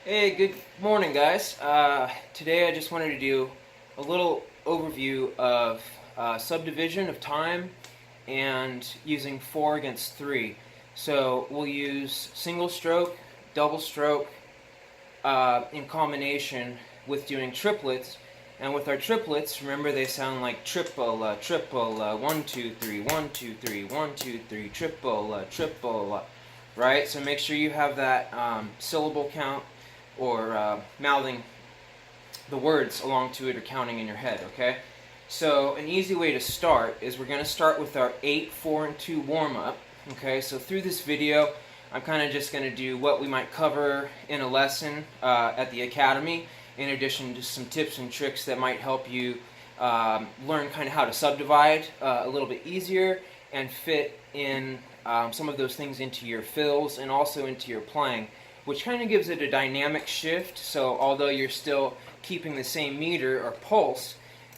Hey, good morning, guys. Today I just wanted to do a little overview of subdivision of time and using 4 against 3. So we'll use single stroke, double stroke in combination with doing triplets. And with our triplets, remember they sound like triple, triple, 1, 2, 3, 1, 2, 3, 1, 2, 3, triple, triple, right? So make sure you have that syllable count or mouthing the words along to it or counting in your head, okay? So an easy way to start is we're going to start with our 8, 4, and 2 warm-up, okay? So through this video, I'm kind of just going to do what we might cover in a lesson at the academy, in addition to some tips and tricks that might help you learn kind of how to subdivide a little bit easier and fit in some of those things into your fills and also into your playing, which kind of gives it a dynamic shift. So although you're still keeping the same meter or pulse,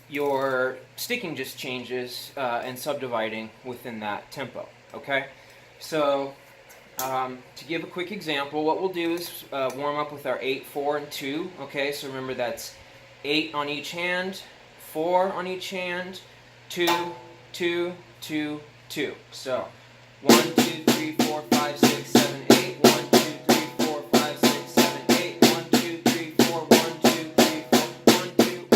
your sticking just changes and subdividing within that tempo, okay? So to give a quick example, what we'll do is warm up with our 8, 4, and 2, okay? So remember that's 8 on each hand, 4 on each hand, 2, 2, 2, 2. So 1, 2, 3, 4, 5, 6, 7, 8, 1, 2, 3, 4, 5, 6, 7, 8, 1, 2, 3, 4, 1, 2, 3, 4, 1, 2, 1, 2,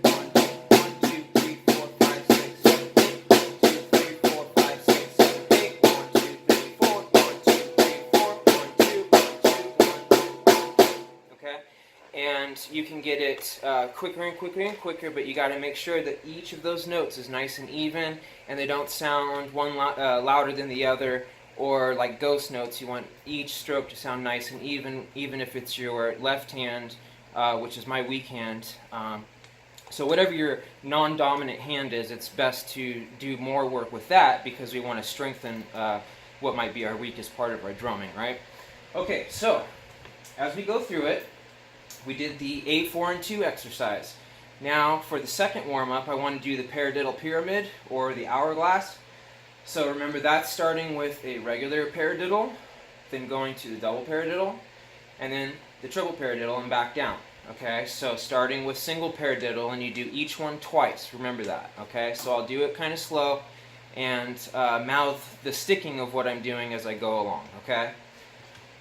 1, 2, 1, 2, 3, 4, 5, 6, 7, 8, 1, 2, 3, 4, 5, 6, 7, 8, 1, 2, 3, 4, 1, 2, 3, 4, 1, 2, 1, 2, 1, 2. Okay? And you can get it quicker and quicker and quicker, but you got to make sure that each of those notes is nice and even, and they don't sound one louder than the other, or like ghost notes. You want each stroke to sound nice and even if it's your left hand, which is my weak hand. So whatever your non-dominant hand is, it's best to do more work with that because we want to strengthen what might be our weakest part of our drumming, right? Okay, so as we go through it, we did the 8, 4, and 2 exercise. Now, for the second warm-up, I want to do the paradiddle pyramid, or the hourglass. So remember, that's starting with a regular paradiddle, then going to the double paradiddle, and then the triple paradiddle and back down. Okay, so starting with single paradiddle, and you do each one twice. Remember that, okay? So I'll do it kind of slow, and mouth the sticking of what I'm doing as I go along, okay?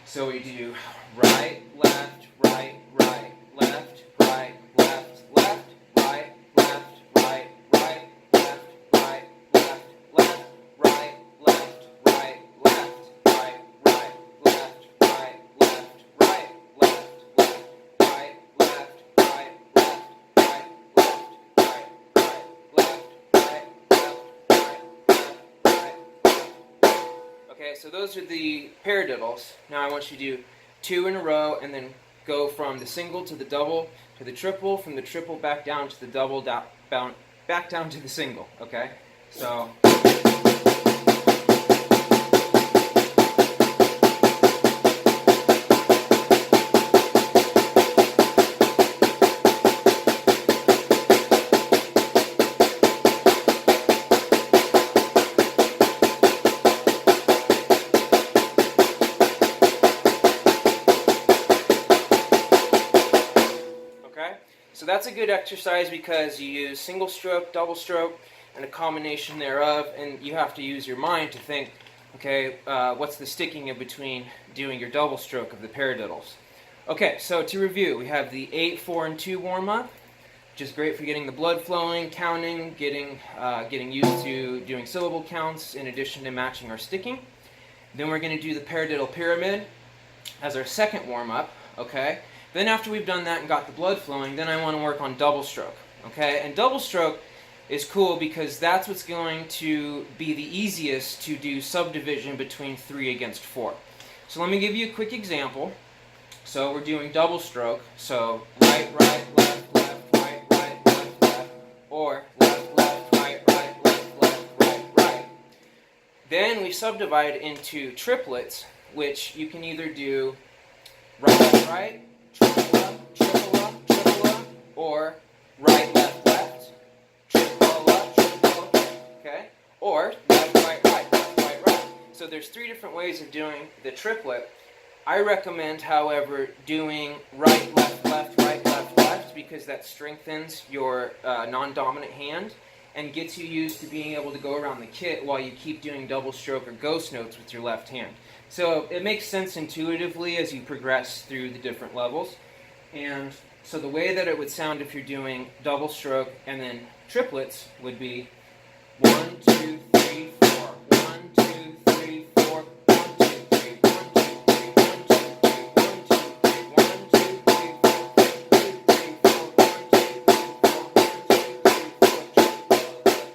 So we do right, left, right, right, left, right, left, left, right, left, right, right, left, right, left, left, right, left, right, left, right, right, left, right, left, right, left, left, right, left, right, left, right, left, right, right, left, right, left, right, right. Okay, so those are the paradiddles. Now I want you to do 2 in a row and then go from the single to the double to the triple, from the triple back down to the double, back down to the single, okay? So So that's a good exercise because you use single stroke, double stroke, and a combination thereof, and you have to use your mind to think, okay, what's the sticking in between doing your double stroke of the paradiddles? Okay, so to review, we have the 8, 4, and 2 warm-up, which is great for getting the blood flowing, counting, getting used to doing syllable counts in addition to matching our sticking. Then we're going to do the paradiddle pyramid as our second warm-up, okay? Then after we've done that and got the blood flowing, then I want to work on double stroke, okay? And double stroke is cool because that's what's going to be the easiest to do subdivision between 3 against 4. So let me give you a quick example. So we're doing double stroke, so right, right, left, left, right, right, left, left, or left, left, right, right, left, left, right, right. Then we subdivide into triplets, which you can either do right, left, right, triple up, triple up, triple up, or right, left, left, triple up, triple, okay? Or left, right, right, left, right, right. So there's 3 different ways of doing the triplet. I recommend, however, doing right, left, left, right, left, left, because that strengthens your non-dominant hand and gets you used to being able to go around the kit while you keep doing double stroke or ghost notes with your left hand. So it makes sense intuitively as you progress through the different levels. And so the way that it would sound if you're doing double stroke and then triplets would be 1, 2, 3, 4. 1, 2, 3, 4. 1, 2, 3. 1, 2, 3. 1, 2, 3. 1, 2, 3. 1, 2,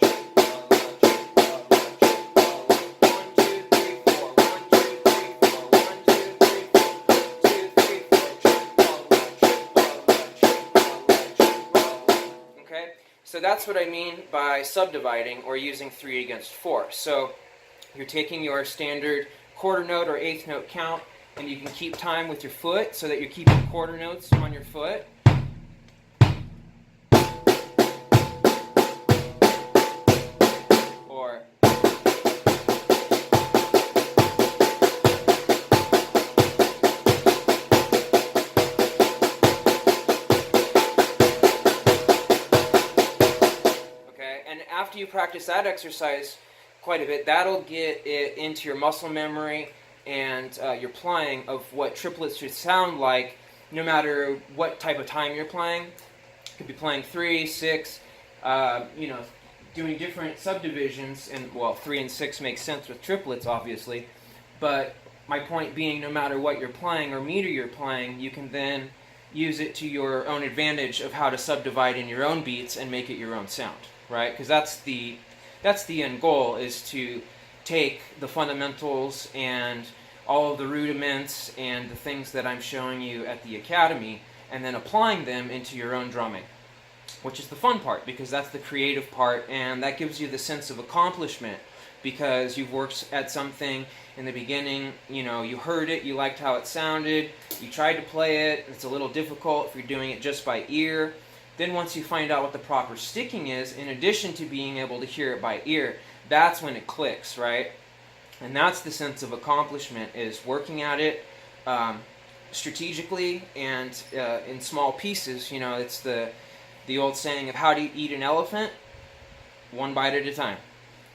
3. 1, 2, 3. 4. 1, 2, 3. 1, 2, 3, 4. Okay? So that's what I mean by subdividing or using 3 against 4. So you're taking your standard quarter note or eighth note count, and you can keep time with your foot so that you're keeping quarter notes on your foot. Or and after you practice that exercise quite a bit, that'll get it into your muscle memory and your playing of what triplets should sound like no matter what type of time you're playing. You could be playing 3, 6, doing different subdivisions, and well, 3 and 6 makes sense with triplets, obviously, but my point being, no matter what you're playing or meter you're playing, you can then use it to your own advantage of how to subdivide in your own beats and make it your own sound, right? Because that's the end goal, is to take the fundamentals and all of the rudiments and the things that I'm showing you at the academy and then applying them into your own drumming, which is the fun part, because that's the creative part, and that gives you the sense of accomplishment because you've worked at something in the beginning, you heard it, you liked how it sounded, you tried to play it, it's a little difficult if you're doing it just by ear. Then once you find out what the proper sticking is, in addition to being able to hear it by ear, that's when it clicks, right? And that's the sense of accomplishment, is working at it strategically and in small pieces. It's the old saying of how do you eat an elephant? One bite at a time,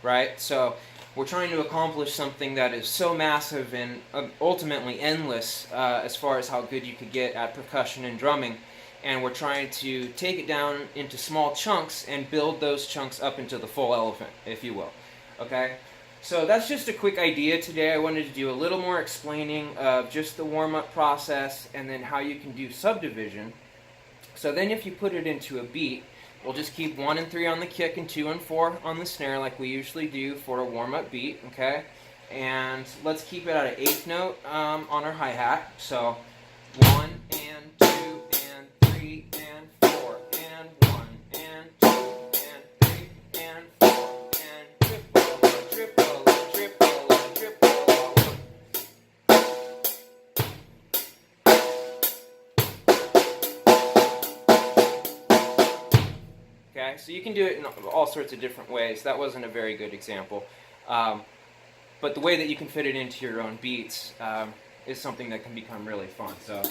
right? So we're trying to accomplish something that is so massive and ultimately endless as far as how good you could get at percussion and drumming. And we're trying to take it down into small chunks and build those chunks up into the full elephant, if you will. Okay? So that's just a quick idea today. I wanted to do a little more explaining of just the warm-up process and then how you can do subdivision. So then if you put it into a beat, we'll just keep 1 and 3 on the kick and 2 and 4 on the snare like we usually do for a warm-up beat, okay? And let's keep it at an eighth note on our hi-hat. So 1 and 2 and 3 and 4 and 1 and 2 and 3 and 4 and triple, triple, triple, triple. Okay, so you can do it in all sorts of different ways. That wasn't a very good example. But the way that you can fit it into your own beats is something that can become really fun. So.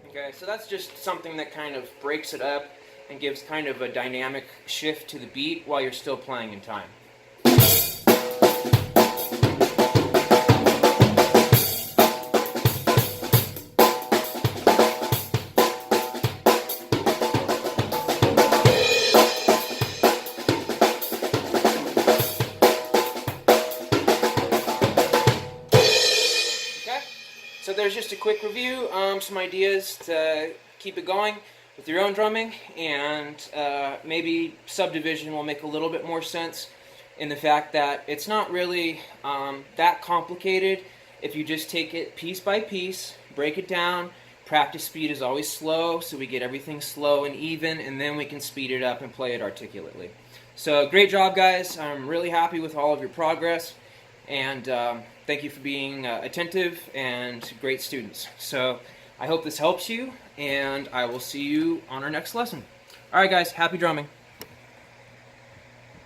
Okay, so that's just something that kind of breaks it up and gives kind of a dynamic shift to the beat while you're still playing in time. So there's just a quick review, some ideas to keep it going with your own drumming, and maybe subdivision will make a little bit more sense in the fact that it's not really that complicated if you just take it piece by piece, break it down. Practice speed is always slow, so we get everything slow and even, and then we can speed it up and play it articulately. So great job, guys. I'm really happy with all of your progress, and thank you for being attentive and great students. So I hope this helps you, and I will see you on our next lesson. All right, guys, happy drumming.